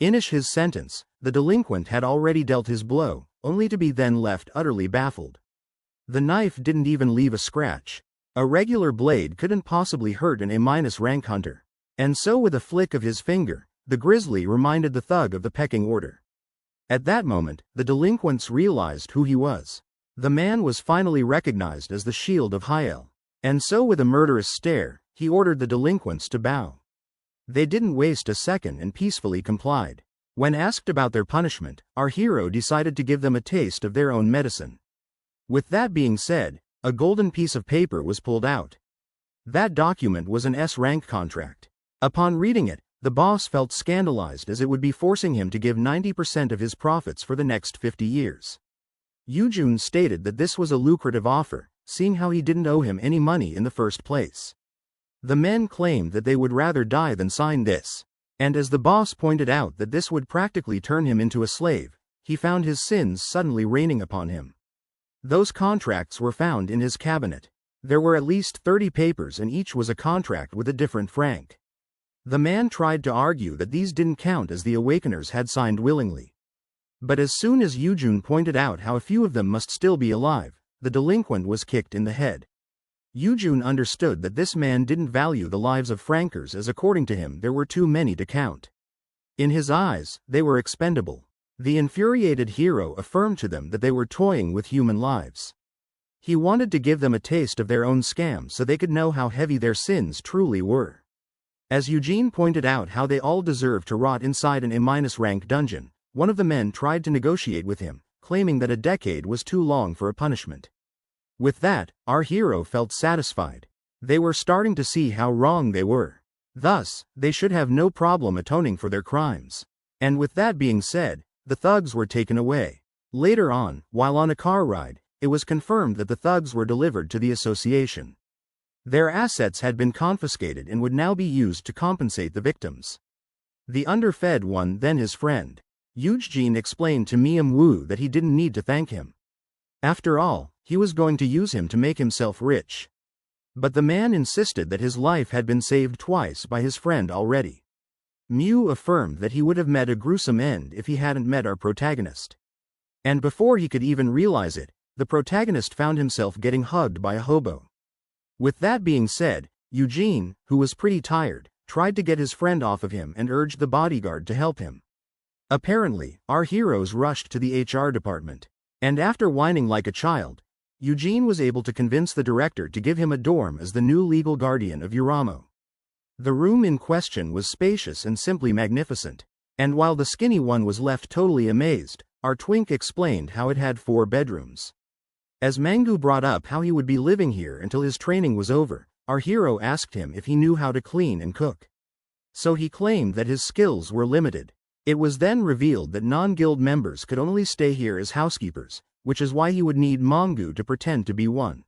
Finish his sentence, the delinquent had already dealt his blow, only to be then left utterly baffled. The knife didn't even leave a scratch. A regular blade couldn't possibly hurt an A-rank hunter. And so with a flick of his finger, the grizzly reminded the thug of the pecking order. At that moment, the delinquents realized who he was. The man was finally recognized as the Shield of Yahello. And so with a murderous stare, he ordered the delinquents to bow. They didn't waste a second and peacefully complied. When asked about their punishment, our hero decided to give them a taste of their own medicine. With that being said, a golden piece of paper was pulled out. That document was an S-rank contract. Upon reading it, the boss felt scandalized as it would be forcing him to give 90% of his profits for the next 50 years. Yujun stated that this was a lucrative offer, seeing how he didn't owe him any money in the first place. The men claimed that they would rather die than sign this. And as the boss pointed out that this would practically turn him into a slave, he found his sins suddenly raining upon him. Those contracts were found in his cabinet. There were at least 30 papers and each was a contract with a different rank. The man tried to argue that these didn't count as the awakeners had signed willingly. But as soon as Yujun pointed out how a few of them must still be alive, the delinquent was kicked in the head. Yujun understood that this man didn't value the lives of frankers as according to him there were too many to count. In his eyes, they were expendable. The infuriated hero affirmed to them that they were toying with human lives. He wanted to give them a taste of their own scam so they could know how heavy their sins truly were. As Eugene pointed out how they all deserved to rot inside an A-rank dungeon, one of the men tried to negotiate with him, claiming that a decade was too long for a punishment. With that, our hero felt satisfied. They were starting to see how wrong they were. Thus, they should have no problem atoning for their crimes. And with that being said, the thugs were taken away. Later on, while on a car ride, it was confirmed that the thugs were delivered to the association. Their assets had been confiscated and would now be used to compensate the victims. The underfed one, then his friend, Eugene, explained to Wu that he didn't need to thank him. After all, he was going to use him to make himself rich. But the man insisted that his life had been saved twice by his friend already. Mew affirmed that he would have met a gruesome end if he hadn't met our protagonist. And before he could even realize it, the protagonist found himself getting hugged by a hobo. With that being said, Eugene, who was pretty tired, tried to get his friend off of him and urged the bodyguard to help him. Apparently, our heroes rushed to the HR department. And after whining like a child, Eugene was able to convince the director to give him a dorm as the new legal guardian of Uramo. The room in question was spacious and simply magnificent. And while the skinny one was left totally amazed, our twink explained how it had 4 bedrooms. As Mangu brought up how he would be living here until his training was over, our hero asked him if he knew how to clean and cook. So he claimed that his skills were limited. It was then revealed that non-guild members could only stay here as housekeepers, which is why he would need Mangu to pretend to be one.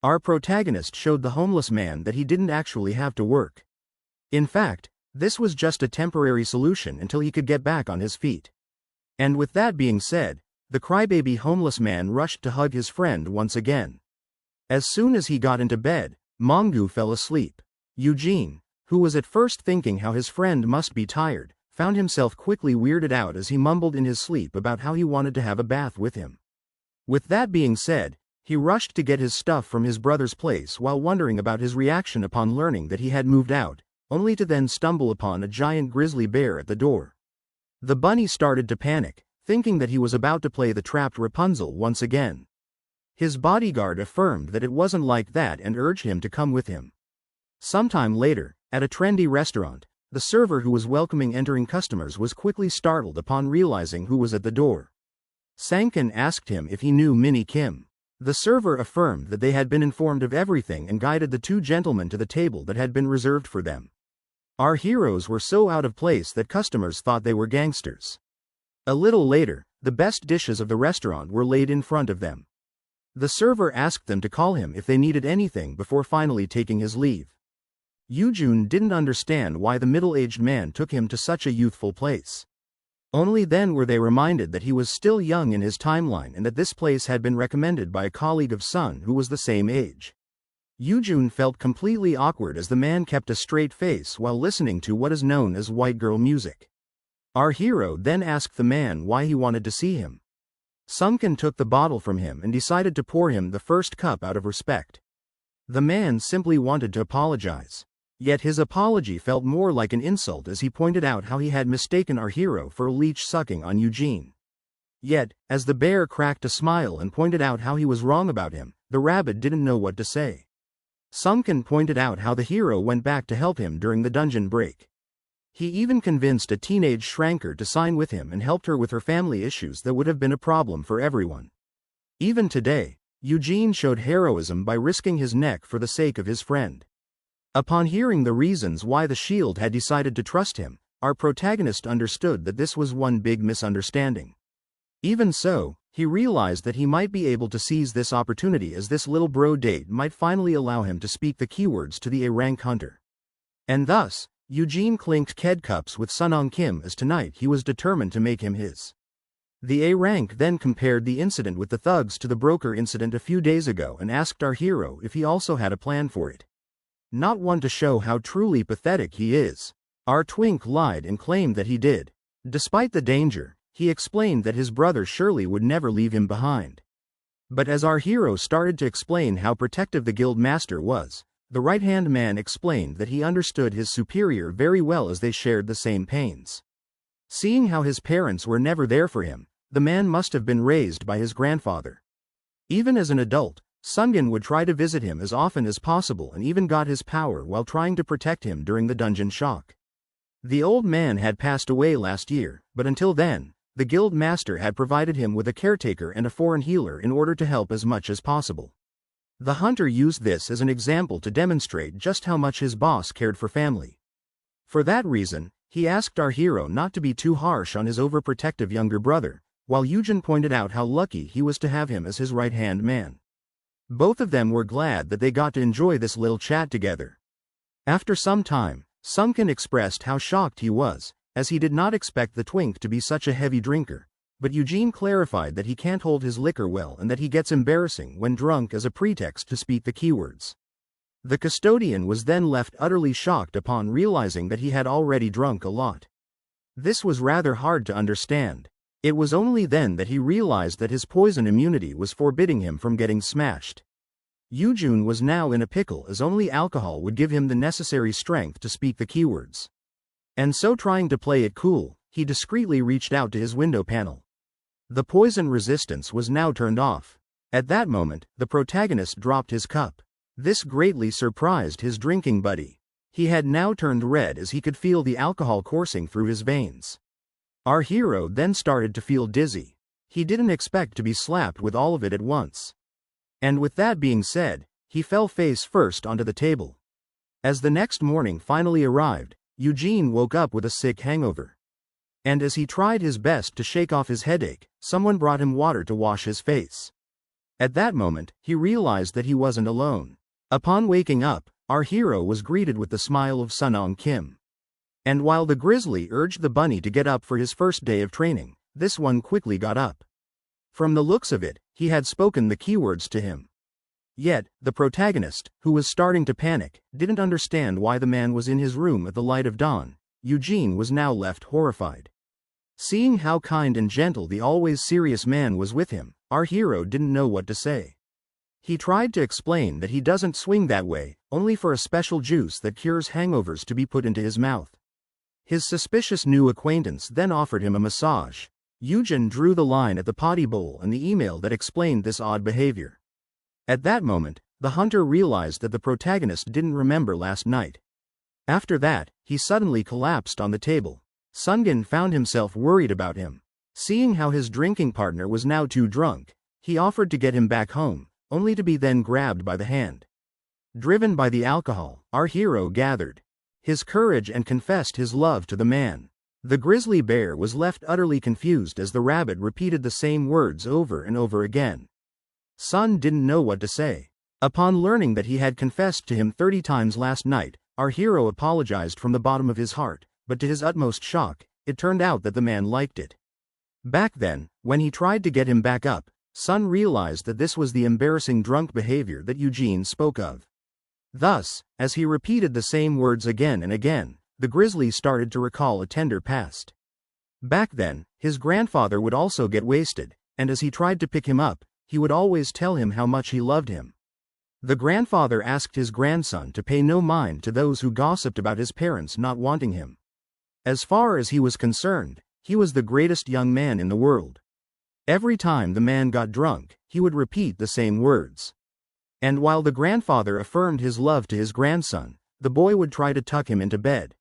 Our protagonist showed the homeless man that he didn't actually have to work. In fact, this was just a temporary solution until he could get back on his feet. And with that being said, the crybaby homeless man rushed to hug his friend once again. As soon as he got into bed, Mangu fell asleep. Eugene, who was at first thinking how his friend must be tired, found himself quickly weirded out as he mumbled in his sleep about how he wanted to have a bath with him. With that being said, he rushed to get his stuff from his brother's place while wondering about his reaction upon learning that he had moved out, only to then stumble upon a giant grizzly bear at the door. The bunny started to panic, thinking that he was about to play the trapped Rapunzel once again. His bodyguard affirmed that it wasn't like that and urged him to come with him. Sometime later, at a trendy restaurant, the server who was welcoming entering customers was quickly startled upon realizing who was at the door. Sankan asked him if he knew Minnie Kim. The server affirmed that they had been informed of everything and guided the 2 gentlemen to the table that had been reserved for them. Our heroes were so out of place that customers thought they were gangsters. A little later, the best dishes of the restaurant were laid in front of them. The server asked them to call him if they needed anything before finally taking his leave. Yujun didn't understand why the middle-aged man took him to such a youthful place. Only then were they reminded that he was still young in his timeline and that this place had been recommended by a colleague of Sun who was the same age. Yujun felt completely awkward as the man kept a straight face while listening to what is known as white girl music. Our hero then asked the man why he wanted to see him. Sunken took the bottle from him and decided to pour him the first cup out of respect. The man simply wanted to apologize. Yet his apology felt more like an insult as he pointed out how he had mistaken our hero for a leech sucking on Eugene. Yet, as the bear cracked a smile and pointed out how he was wrong about him, the rabbit didn't know what to say. Sunken pointed out how the hero went back to help him during the dungeon break. He even convinced a teenage shranker to sign with him and helped her with her family issues that would have been a problem for everyone. Even today, Eugene showed heroism by risking his neck for the sake of his friend. Upon hearing the reasons why the shield had decided to trust him, our protagonist understood that this was one big misunderstanding. Even so, he realized that he might be able to seize this opportunity as this little bro date might finally allow him to speak the keywords to the A-rank hunter. And thus, Eugene clinked Ked cups with Sunong Kim as tonight he was determined to make him his. The A-rank then compared the incident with the thugs to the broker incident a few days ago and asked our hero if he also had a plan for it. Not one to show how truly pathetic he is. Our twink lied and claimed that he did. Despite the danger, he explained that his brother surely would never leave him behind. But as our hero started to explain how protective the guild master was, the right-hand man explained that he understood his superior very well as they shared the same pains. Seeing how his parents were never there for him, the man must have been raised by his grandfather. Even as an adult, Sungun would try to visit him as often as possible and even got his power while trying to protect him during the dungeon shock. The old man had passed away last year, but until then, the guild master had provided him with a caretaker and a foreign healer in order to help as much as possible. The hunter used this as an example to demonstrate just how much his boss cared for family. For that reason, he asked our hero not to be too harsh on his overprotective younger brother, while Eugen pointed out how lucky he was to have him as his right-hand man. Both of them were glad that they got to enjoy this little chat together. After some time, Sunken expressed how shocked he was, as he did not expect the twink to be such a heavy drinker, but Eugene clarified that he can't hold his liquor well and that he gets embarrassing when drunk as a pretext to speak the keywords. The custodian was then left utterly shocked upon realizing that he had already drunk a lot. This was rather hard to understand. It was only then that he realized that his poison immunity was forbidding him from getting smashed. Eugene was now in a pickle as only alcohol would give him the necessary strength to speak the keywords. And so, trying to play it cool, he discreetly reached out to his window panel. The poison resistance was now turned off. At that moment, the protagonist dropped his cup. This greatly surprised his drinking buddy. He had now turned red as he could feel the alcohol coursing through his veins. Our hero then started to feel dizzy. He didn't expect to be slapped with all of it at once. And with that being said, he fell face first onto the table. As the next morning finally arrived, Eugene woke up with a sick hangover. And as he tried his best to shake off his headache, someone brought him water to wash his face. At that moment, he realized that he wasn't alone. Upon waking up, our hero was greeted with the smile of Sunong Kim. And while the grizzly urged the bunny to get up for his first day of training, this one quickly got up. From the looks of it, he had spoken the keywords to him. Yet, the protagonist, who was starting to panic, didn't understand why the man was in his room at the light of dawn. Eugene was now left horrified. Seeing how kind and gentle the always serious man was with him, our hero didn't know what to say. He tried to explain that he doesn't swing that way, only for a special juice that cures hangovers to be put into his mouth. His suspicious new acquaintance then offered him a massage. Eugen drew the line at the potty bowl and the email that explained this odd behavior. At that moment, the hunter realized that the protagonist didn't remember last night. After that, he suddenly collapsed on the table. Sungun found himself worried about him. Seeing how his drinking partner was now too drunk, he offered to get him back home, only to be then grabbed by the hand. Driven by the alcohol, our hero gathered his courage and confessed his love to the man. The grizzly bear was left utterly confused as the rabbit repeated the same words over and over again. Sun didn't know what to say. Upon learning that he had confessed to him 30 times last night, our hero apologized from the bottom of his heart, but to his utmost shock, it turned out that the man liked it. Back then, when he tried to get him back up, Sun realized that this was the embarrassing drunk behavior that Eugene spoke of. Thus, as he repeated the same words again and again, the grizzly started to recall a tender past. Back then, his grandfather would also get wasted, and as he tried to pick him up, he would always tell him how much he loved him. The grandfather asked his grandson to pay no mind to those who gossiped about his parents not wanting him. As far as he was concerned, he was the greatest young man in the world. Every time the man got drunk, he would repeat the same words. And while the grandfather affirmed his love to his grandson, the boy would try to tuck him into bed.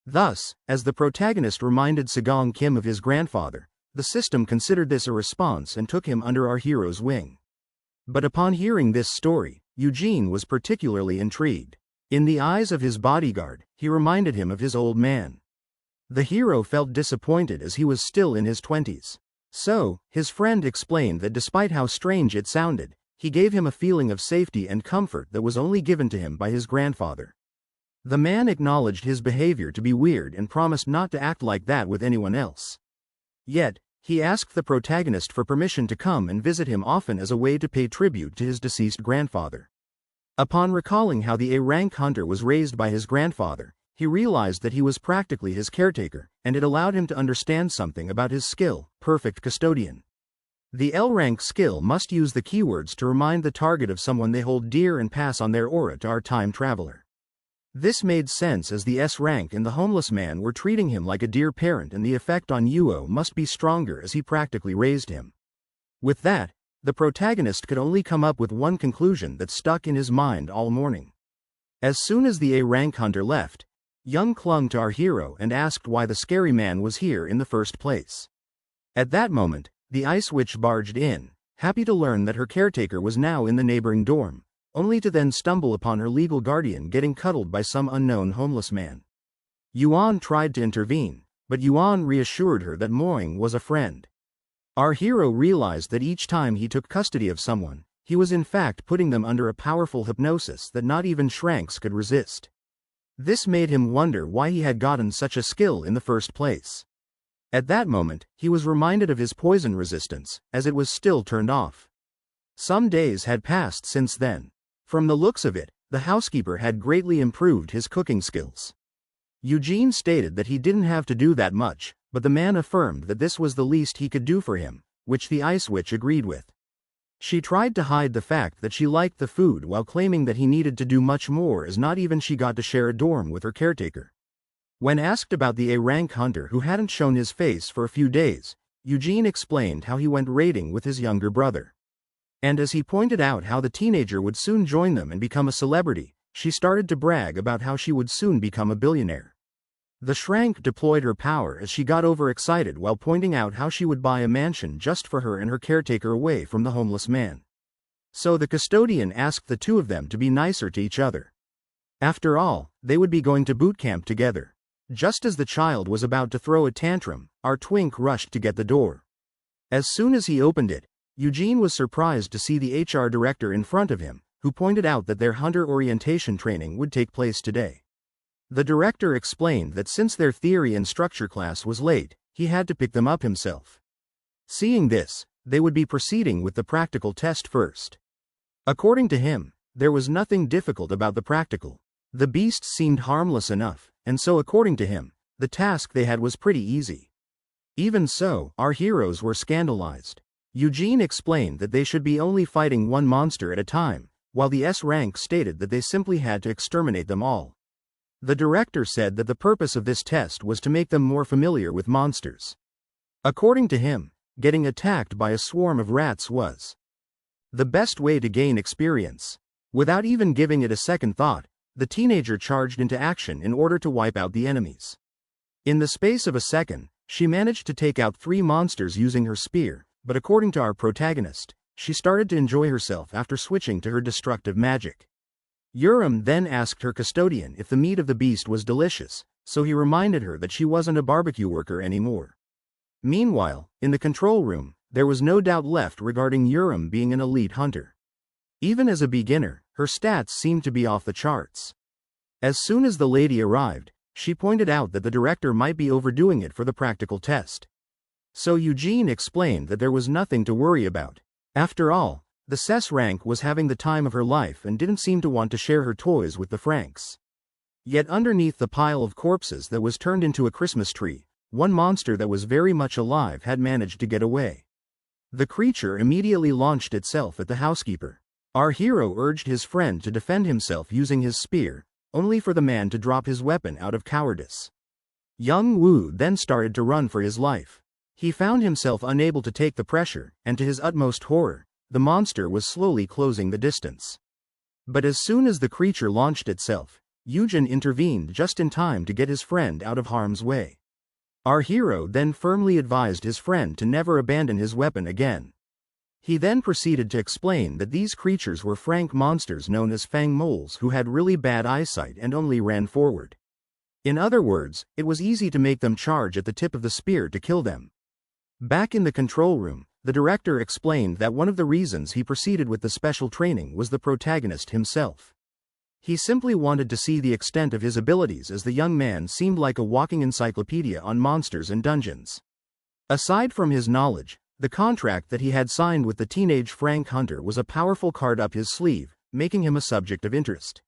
Thus, as the protagonist reminded Sagong Kim of his grandfather, the system considered this a response and took him under our hero's wing. But upon hearing this story, Eugene was particularly intrigued. In the eyes of his bodyguard, he reminded him of his old man. The hero felt disappointed as he was still in his 20s. So, his friend explained that despite how strange it sounded, he gave him a feeling of safety and comfort that was only given to him by his grandfather. The man acknowledged his behavior to be weird and promised not to act like that with anyone else. Yet, he asked the protagonist for permission to come and visit him often as a way to pay tribute to his deceased grandfather. Upon recalling how the A-rank hunter was raised by his grandfather, he realized that he was practically his caretaker, and it allowed him to understand something about his skill, perfect custodian. The L-rank skill must use the keywords to remind the target of someone they hold dear and pass on their aura to our time traveler. This made sense as the S-rank and the homeless man were treating him like a dear parent, and the effect on Yuo must be stronger as he practically raised him. With that, the protagonist could only come up with one conclusion that stuck in his mind all morning. As soon as the A-rank hunter left, Young clung to our hero and asked why the scary man was here in the first place. At that moment, the ice witch barged in, happy to learn that her caretaker was now in the neighboring dorm, only to then stumble upon her legal guardian getting cuddled by some unknown homeless man. Yuan tried to intervene, but Yuan reassured her that Moing was a friend. Our hero realized that each time he took custody of someone, he was in fact putting them under a powerful hypnosis that not even Shranks could resist. This made him wonder why he had gotten such a skill in the first place. At that moment, he was reminded of his poison resistance, as it was still turned off. Some days had passed since then. From the looks of it, the housekeeper had greatly improved his cooking skills. Eugene stated that he didn't have to do that much, but the man affirmed that this was the least he could do for him, which the ice witch agreed with. She tried to hide the fact that she liked the food while claiming that he needed to do much more, as not even she got to share a dorm with her caretaker. When asked about the A-rank hunter who hadn't shown his face for a few days, Eugene explained how he went raiding with his younger brother. And as he pointed out how the teenager would soon join them and become a celebrity, she started to brag about how she would soon become a billionaire. The Shrank deployed her power as she got overexcited while pointing out how she would buy a mansion just for her and her caretaker away from the homeless man. So the custodian asked the two of them to be nicer to each other. After all, they would be going to boot camp together. Just as the child was about to throw a tantrum, our twink rushed to get the door. As soon as he opened it, Eugene was surprised to see the HR director in front of him, who pointed out that their hunter orientation training would take place today. The director explained that since their theory and structure class was late, he had to pick them up himself. Seeing this, they would be proceeding with the practical test first. According to him, there was nothing difficult about the practical. The beasts seemed harmless enough, and so according to him, the task they had was pretty easy. Even so, our heroes were scandalized. Eugene explained that they should be only fighting one monster at a time, while the S-rank stated that they simply had to exterminate them all. The director said that the purpose of this test was to make them more familiar with monsters. According to him, getting attacked by a swarm of rats was the best way to gain experience. Without even giving it a second thought, the teenager charged into action in order to wipe out the enemies. In the space of a second, she managed to take out 3 monsters using her spear, but according to our protagonist, she started to enjoy herself after switching to her destructive magic. Urim then asked her custodian if the meat of the beast was delicious, so he reminded her that she wasn't a barbecue worker anymore. Meanwhile, in the control room, there was no doubt left regarding Urim being an elite hunter. Even as a beginner, her stats seemed to be off the charts. As soon as the lady arrived, she pointed out that the director might be overdoing it for the practical test. So Eugene explained that there was nothing to worry about. After all, the S-rank was having the time of her life and didn't seem to want to share her toys with the Franks. Yet underneath the pile of corpses that was turned into a Christmas tree, one monster that was very much alive had managed to get away. The creature immediately launched itself at the housekeeper. Our hero urged his friend to defend himself using his spear, only for the man to drop his weapon out of cowardice. Young Woo then started to run for his life. He found himself unable to take the pressure, and to his utmost horror, the monster was slowly closing the distance. But as soon as the creature launched itself, Yujin intervened just in time to get his friend out of harm's way. Our hero then firmly advised his friend to never abandon his weapon again. He then proceeded to explain that these creatures were frank monsters known as fang moles who had really bad eyesight and only ran forward. In other words, it was easy to make them charge at the tip of the spear to kill them. Back in the control room, the director explained that one of the reasons he proceeded with the special training was the protagonist himself. He simply wanted to see the extent of his abilities, as the young man seemed like a walking encyclopedia on monsters and dungeons. Aside from his knowledge, the contract that he had signed with the teenage Frank Hunter was a powerful card up his sleeve, making him a subject of interest.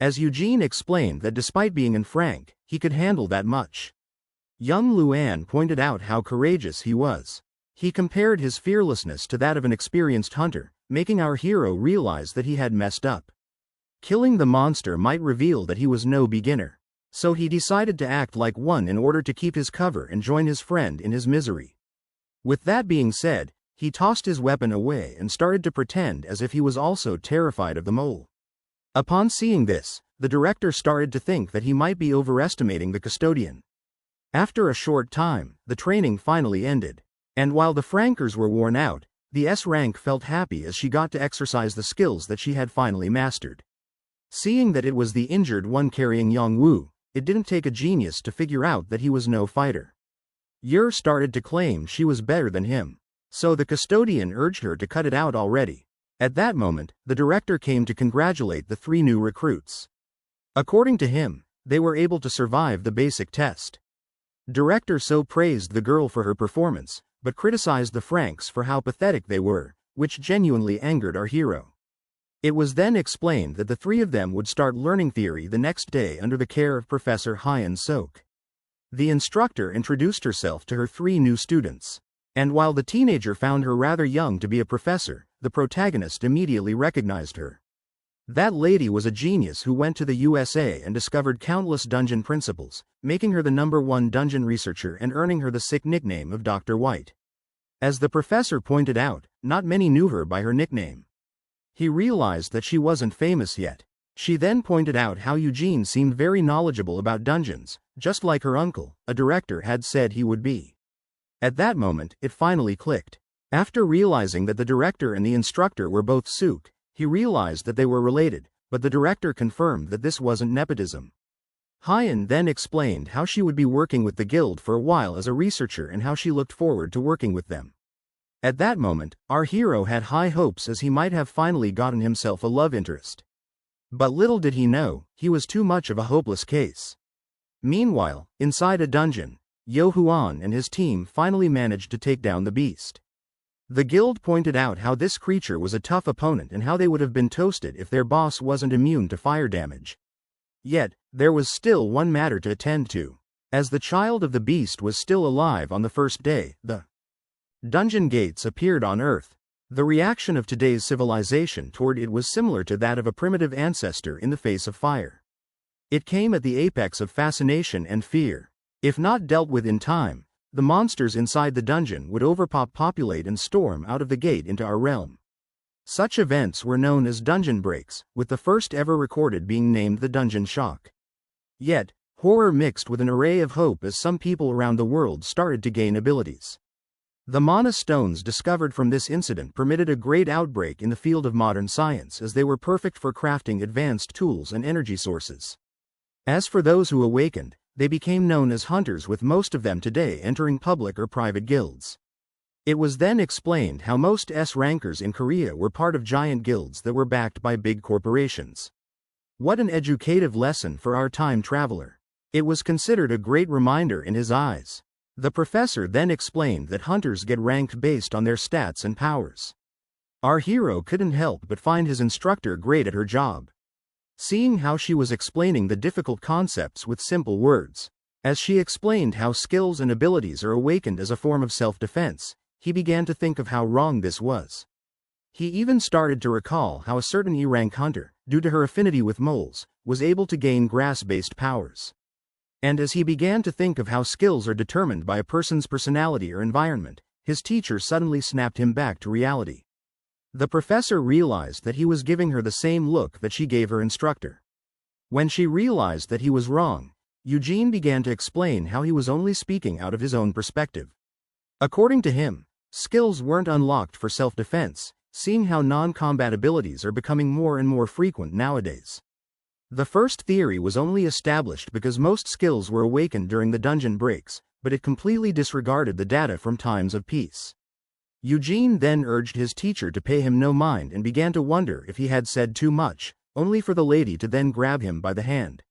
As Eugene explained that despite being in Frank, he could handle that much. Young Luan pointed out how courageous he was. He compared his fearlessness to that of an experienced hunter, making our hero realize that he had messed up. Killing the monster might reveal that he was no beginner. So he decided to act like one in order to keep his cover and join his friend in his misery. With that being said, he tossed his weapon away and started to pretend as if he was also terrified of the mole. Upon seeing this, the director started to think that he might be overestimating the custodian. After a short time, the training finally ended. And while the Frankers were worn out, the S-rank felt happy as she got to exercise the skills that she had finally mastered. Seeing that it was the injured one carrying Yongwoo, it didn't take a genius to figure out that he was no fighter. Yer started to claim she was better than him, so the custodian urged her to cut it out already. At that moment, the director came to congratulate the 3 new recruits. According to him, they were able to survive the basic test. Director so praised the girl for her performance, but criticized the Franks for how pathetic they were, which genuinely angered our hero. It was then explained that the 3 of them would start learning theory the next day under the care of Professor Hyun Sok. The instructor introduced herself to her 3 new students. And while the teenager found her rather young to be a professor, the protagonist immediately recognized her. That lady was a genius who went to the USA and discovered countless dungeon principles, making her the #1 dungeon researcher and earning her the sick nickname of Dr. White. As the professor pointed out, not many knew her by her nickname. He realized that she wasn't famous yet. She then pointed out how Eugene seemed very knowledgeable about dungeons, just like her uncle, a director, had said he would be. At that moment, it finally clicked. After realizing that the director and the instructor were both Suk, he realized that they were related, but the director confirmed that this wasn't nepotism. Hyun then explained how she would be working with the guild for a while as a researcher and how she looked forward to working with them. At that moment, our hero had high hopes as he might have finally gotten himself a love interest. But little did he know, he was too much of a hopeless case. Meanwhile, inside a dungeon, Yo Huan and his team finally managed to take down the beast. The guild pointed out how this creature was a tough opponent and how they would have been toasted if their boss wasn't immune to fire damage. Yet, there was still one matter to attend to. As the child of the beast was still alive on the first day, the dungeon gates appeared on Earth. The reaction of today's civilization toward it was similar to that of a primitive ancestor in the face of fire. It came at the apex of fascination and fear. If not dealt with in time, the monsters inside the dungeon would overpopulate and storm out of the gate into our realm. Such events were known as dungeon breaks, with the first ever recorded being named the Dungeon Shock. Yet, horror mixed with an array of hope as some people around the world started to gain abilities. The mana stones discovered from this incident permitted a great outbreak in the field of modern science, as they were perfect for crafting advanced tools and energy sources. As for those who awakened, they became known as hunters, with most of them today entering public or private guilds. It was then explained how most S-rankers in Korea were part of giant guilds that were backed by big corporations. What an educative lesson for our time traveler. It was considered a great reminder in his eyes. The professor then explained that hunters get ranked based on their stats and powers. Our hero couldn't help but find his instructor great at her job. Seeing how she was explaining the difficult concepts with simple words, As she explained how skills and abilities are awakened as a form of self-defense, he began to think of how wrong this was. He even started to recall how a certain E-rank hunter, due to her affinity with moles, was able to gain grass-based powers. And as he began to think of how skills are determined by a person's personality or environment, his teacher suddenly snapped him back to reality. The professor realized that he was giving her the same look that she gave her instructor. When she realized that he was wrong, Eugene began to explain how he was only speaking out of his own perspective. According to him, skills weren't unlocked for self-defense, seeing how non-combat abilities are becoming more and more frequent nowadays. The first theory was only established because most skills were awakened during the dungeon breaks, but it completely disregarded the data from times of peace. Eugene then urged his teacher to pay him no mind and began to wonder if he had said too much, only for the lady to then grab him by the hand.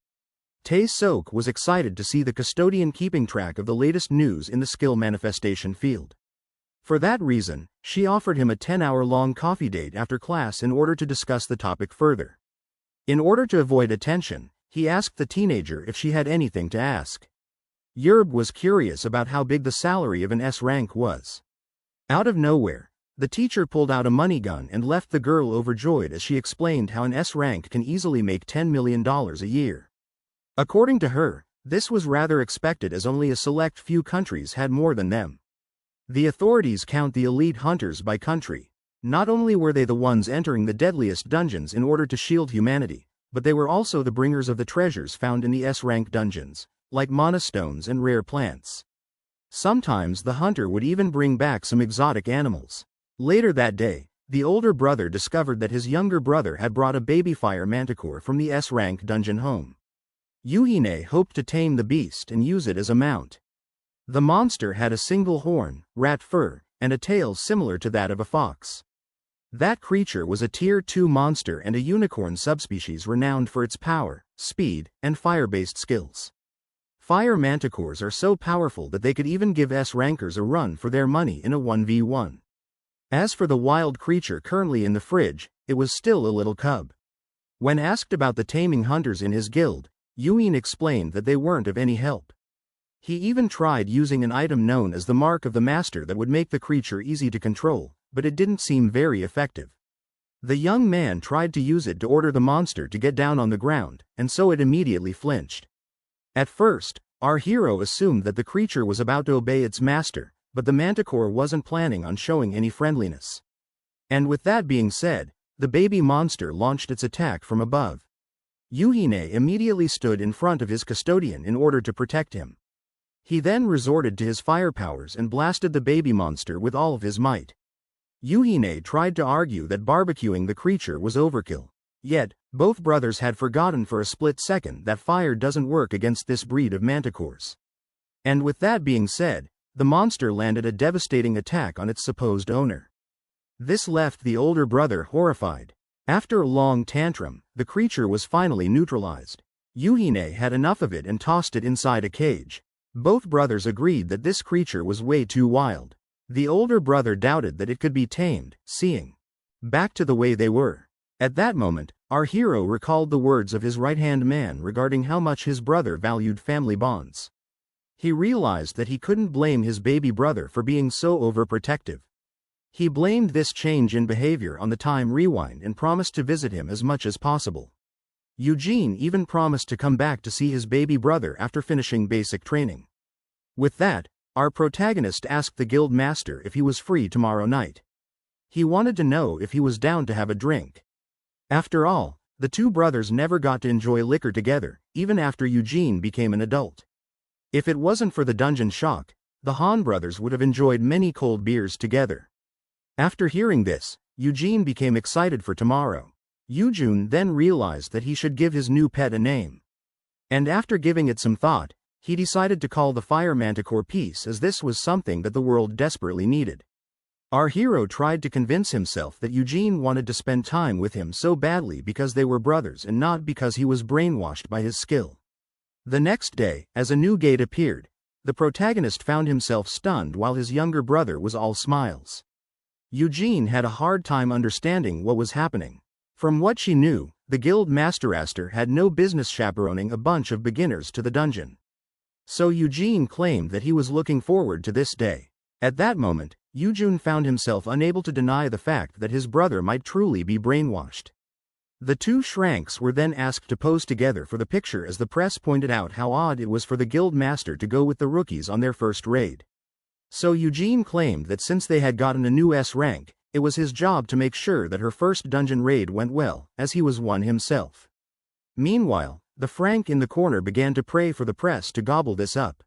Tae-sok was excited to see the custodian keeping track of the latest news in the skill manifestation field. For that reason, she offered him a 10-hour-long coffee date after class in order to discuss the topic further. In order to avoid attention, he asked the teenager if she had anything to ask. Yerb was curious about how big the salary of an S rank was. Out of nowhere, the teacher pulled out a money gun and left the girl overjoyed as she explained how an S rank can easily make $10 million a year. According to her, this was rather expected as only a select few countries had more than them. The authorities count the elite hunters by country. Not only were they the ones entering the deadliest dungeons in order to shield humanity, but they were also the bringers of the treasures found in the S-rank dungeons, like mana stones and rare plants. Sometimes the hunter would even bring back some exotic animals. Later that day, the older brother discovered that his younger brother had brought a baby fire manticore from the S-rank dungeon home. Yuhine hoped to tame the beast and use it as a mount. The monster had a single horn, rat fur, and a tail similar to that of a fox. That creature was a Tier 2 monster and a unicorn subspecies renowned for its power, speed, and fire-based skills. Fire manticores are so powerful that they could even give S-rankers a run for their money in a 1v1. As for the wild creature currently in the fridge, it was still a little cub. When asked about the taming hunters in his guild, Yuin explained that they weren't of any help. He even tried using an item known as the Mark of the Master that would make the creature easy to control, but it didn't seem very effective. The young man tried to use it to order the monster to get down on the ground, and so it immediately flinched. At first, our hero assumed that the creature was about to obey its master, but the manticore wasn't planning on showing any friendliness. And with that being said, the baby monster launched its attack from above. Yuhine immediately stood in front of his custodian in order to protect him. He then resorted to his fire powers and blasted the baby monster with all of his might. Yuhine tried to argue that barbecuing the creature was overkill. Yet, both brothers had forgotten for a split second that fire doesn't work against this breed of manticores. And with that being said, the monster landed a devastating attack on its supposed owner. This left the older brother horrified. After a long tantrum, the creature was finally neutralized. Yuhine had enough of it and tossed it inside a cage. Both brothers agreed that this creature was way too wild. The older brother doubted that it could be tamed, seeing back to the way they were. At that moment, our hero recalled the words of his right-hand man regarding how much his brother valued family bonds. He realized that he couldn't blame his baby brother for being so overprotective. He blamed this change in behavior on the time rewind and promised to visit him as much as possible. Eugene even promised to come back to see his baby brother after finishing basic training. With that, our protagonist asked the guild master if he was free tomorrow night. He wanted to know if he was down to have a drink. After all, the two brothers never got to enjoy liquor together, even after Eugene became an adult. If it wasn't for the dungeon shock, the Han brothers would have enjoyed many cold beers together. After hearing this, Eugene became excited for tomorrow. Eugene then realized that he should give his new pet a name. And after giving it some thought, he decided to call the Fire Manticore Peace, as this was something that the world desperately needed. Our hero tried to convince himself that Eugene wanted to spend time with him so badly because they were brothers and not because he was brainwashed by his skill. The next day, as a new gate appeared, the protagonist found himself stunned while his younger brother was all smiles. Eugene had a hard time understanding what was happening. From what she knew, the guild master had no business chaperoning a bunch of beginners to the dungeon. So Eugene claimed that he was looking forward to this day. At that moment, Eugene found himself unable to deny the fact that his brother might truly be brainwashed. The two shranks were then asked to pose together for the picture as the press pointed out how odd it was for the guild master to go with the rookies on their first raid. So Eugene claimed that since they had gotten a new S rank, it was his job to make sure that her first dungeon raid went well, as he was one himself. Meanwhile, the Frank in the corner began to pray for the press to gobble this up.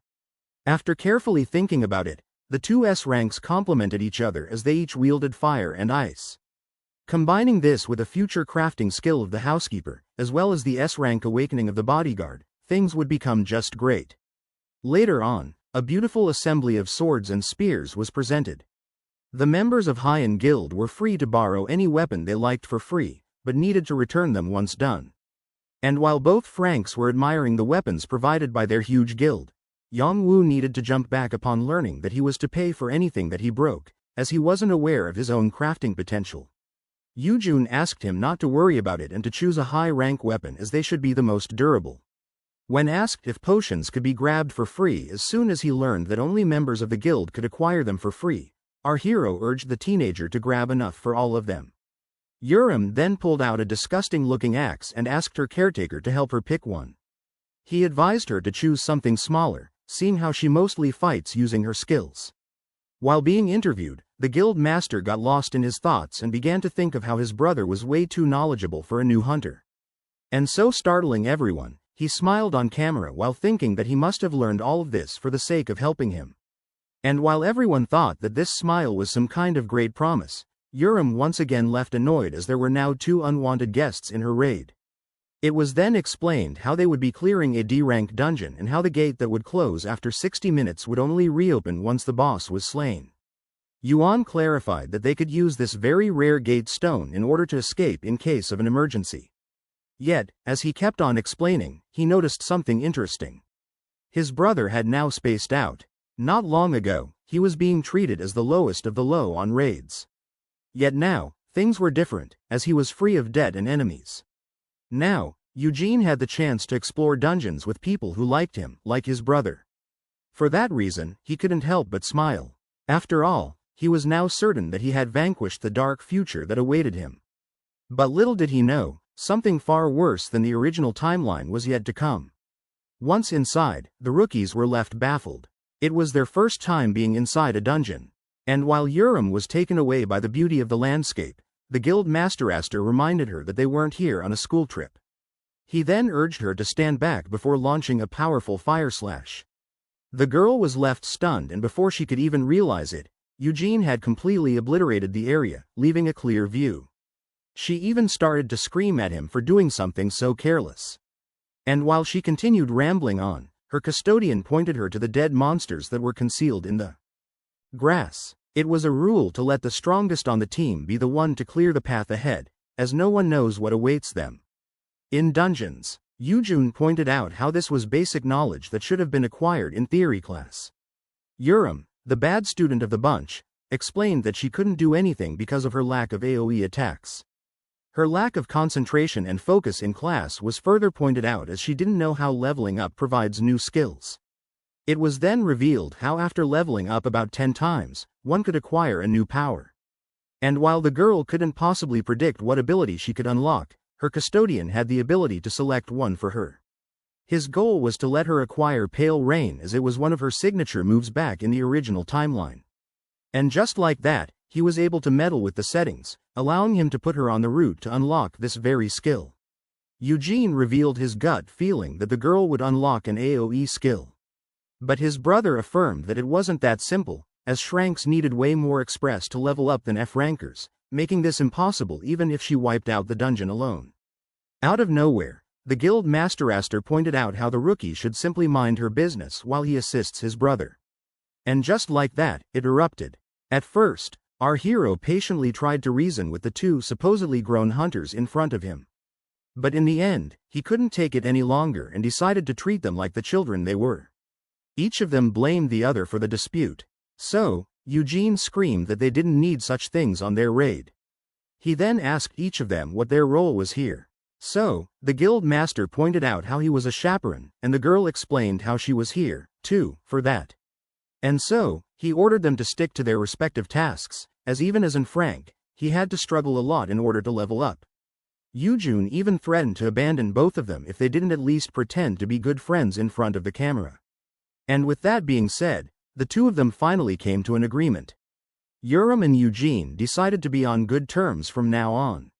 After carefully thinking about it, the two S ranks complemented each other as they each wielded fire and ice. Combining this with a future crafting skill of the housekeeper, as well as the S rank awakening of the bodyguard, things would become just great. Later on, a beautiful assembly of swords and spears was presented. The members of Hyan Guild were free to borrow any weapon they liked for free, but needed to return them once done. And while both Franks were admiring the weapons provided by their huge guild, Yongwoo needed to jump back upon learning that he was to pay for anything that he broke, as he wasn't aware of his own crafting potential. Eugene asked him not to worry about it and to choose a high-rank weapon as they should be the most durable. When asked if potions could be grabbed for free as soon as he learned that only members of the guild could acquire them for free, our hero urged the teenager to grab enough for all of them. Urim then pulled out a disgusting-looking axe and asked her caretaker to help her pick one. He advised her to choose something smaller, seeing how she mostly fights using her skills. While being interviewed, the guild master got lost in his thoughts and began to think of how his brother was way too knowledgeable for a new hunter. And so startling everyone, he smiled on camera while thinking that he must have learned all of this for the sake of helping him. And while everyone thought that this smile was some kind of great promise, Urim once again left annoyed as there were now two unwanted guests in her raid. It was then explained how they would be clearing a D-rank dungeon and how the gate that would close after 60 minutes would only reopen once the boss was slain. Yuan clarified that they could use this very rare gate stone in order to escape in case of an emergency. Yet, as he kept on explaining, he noticed something interesting. His brother had now spaced out. Not long ago, he was being treated as the lowest of the low on raids. Yet now, things were different, as he was free of debt and enemies. Now, Eugene had the chance to explore dungeons with people who liked him, like his brother. For that reason, he couldn't help but smile. After all, he was now certain that he had vanquished the dark future that awaited him. But little did he know, something far worse than the original timeline was yet to come. Once inside, the rookies were left baffled. It was their first time being inside a dungeon. And while Urim was taken away by the beauty of the landscape, the guild master reminded her that they weren't here on a school trip. He then urged her to stand back before launching a powerful fire slash. The girl was left stunned, and before she could even realize it, Eugene had completely obliterated the area, leaving a clear view. She even started to scream at him for doing something so careless. And while she continued rambling on, her custodian pointed her to the dead monsters that were concealed in the grass. It was a rule to let the strongest on the team be the one to clear the path ahead, as no one knows what awaits them. In dungeons, Eugene pointed out how this was basic knowledge that should have been acquired in theory class. Urim, the bad student of the bunch, explained that she couldn't do anything because of her lack of AoE attacks. Her lack of concentration and focus in class was further pointed out as she didn't know how leveling up provides new skills. It was then revealed how after leveling up about 10 times, one could acquire a new power. And while the girl couldn't possibly predict what ability she could unlock, her custodian had the ability to select one for her. His goal was to let her acquire Pale Rain, as it was one of her signature moves back in the original timeline. And just like that, he was able to meddle with the settings, allowing him to put her on the route to unlock this very skill. Eugene revealed his gut feeling that the girl would unlock an AoE skill. But his brother affirmed that it wasn't that simple, as Shranks needed way more express to level up than F-rankers, making this impossible even if she wiped out the dungeon alone. Out of nowhere, the guild master pointed out how the rookie should simply mind her business while he assists his brother. And just like that, it erupted. At first, our hero patiently tried to reason with the two supposedly grown hunters in front of him. But in the end, he couldn't take it any longer and decided to treat them like the children they were. Each of them blamed the other for the dispute. So, Eugene screamed that they didn't need such things on their raid. He then asked each of them what their role was here. So, the guild master pointed out how he was a chaperone, and the girl explained how she was here, too, for that. And so, he ordered them to stick to their respective tasks, as even as in Frank, he had to struggle a lot in order to level up. Yujun even threatened to abandon both of them if they didn't at least pretend to be good friends in front of the camera. And with that being said, the two of them finally came to an agreement. Urim and Eugene decided to be on good terms from now on.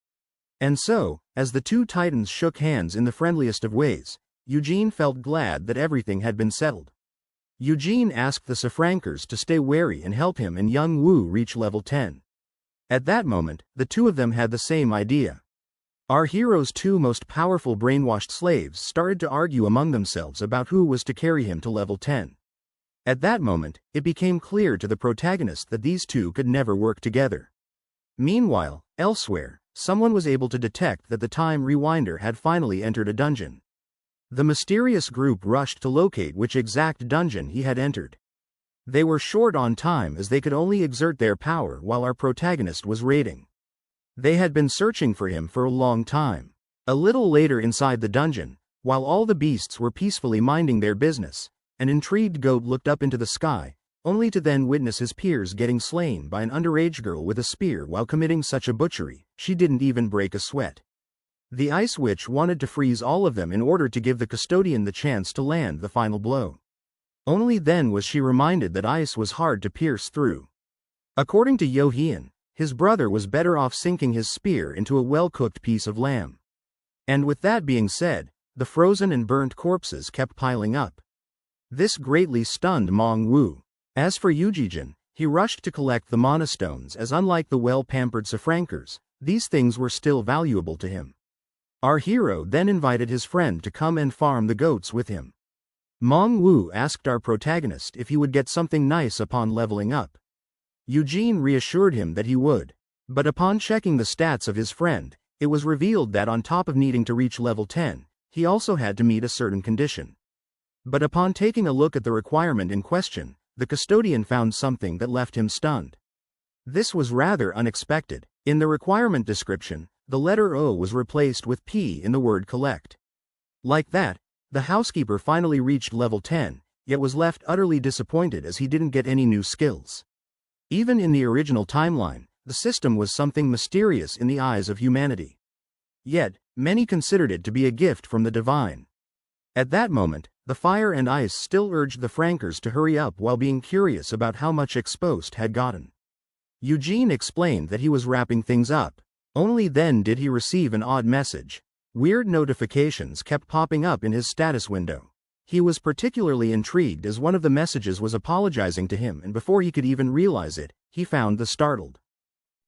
And so, as the two titans shook hands in the friendliest of ways, Eugene felt glad that everything had been settled. Eugene asked the Safrankers to stay wary and help him and Young Woo reach level 10. At that moment, the two of them had the same idea. Our hero's two most powerful brainwashed slaves started to argue among themselves about who was to carry him to level 10. At that moment, it became clear to the protagonist that these two could never work together. Meanwhile, elsewhere, someone was able to detect that the time rewinder had finally entered a dungeon. The mysterious group rushed to locate which exact dungeon he had entered. They were short on time as they could only exert their power while our protagonist was raiding. They had been searching for him for a long time. A little later inside the dungeon, while all the beasts were peacefully minding their business, an intrigued goat looked up into the sky, only to then witness his peers getting slain by an underage girl with a spear while committing such a butchery. She didn't even break a sweat. The Ice Witch wanted to freeze all of them in order to give the custodian the chance to land the final blow. Only then was she reminded that ice was hard to pierce through. According to Yohien, his brother was better off sinking his spear into a well-cooked piece of lamb. And with that being said, the frozen and burnt corpses kept piling up. This greatly stunned Mong Wu. As for Yujijin, he rushed to collect the mana stones as unlike the well-pampered Safrankers, these things were still valuable to him. Our hero then invited his friend to come and farm the goats with him. Mong Wu asked our protagonist if he would get something nice upon leveling up. Eugene reassured him that he would. But upon checking the stats of his friend, it was revealed that on top of needing to reach level 10, he also had to meet a certain condition. But upon taking a look at the requirement in question, the custodian found something that left him stunned. This was rather unexpected. In the requirement description, the letter O was replaced with P in the word collect. Like that, the housekeeper finally reached level 10, yet was left utterly disappointed as he didn't get any new skills. Even in the original timeline, the system was something mysterious in the eyes of humanity. Yet, many considered it to be a gift from the divine. At that moment, the fire and ice still urged the Frankers to hurry up while being curious about how much exposed had gotten. Eugene explained that he was wrapping things up. Only then did he receive an odd message. Weird notifications kept popping up in his status window. He was particularly intrigued as one of the messages was apologizing to him, and before he could even realize it, he found the startled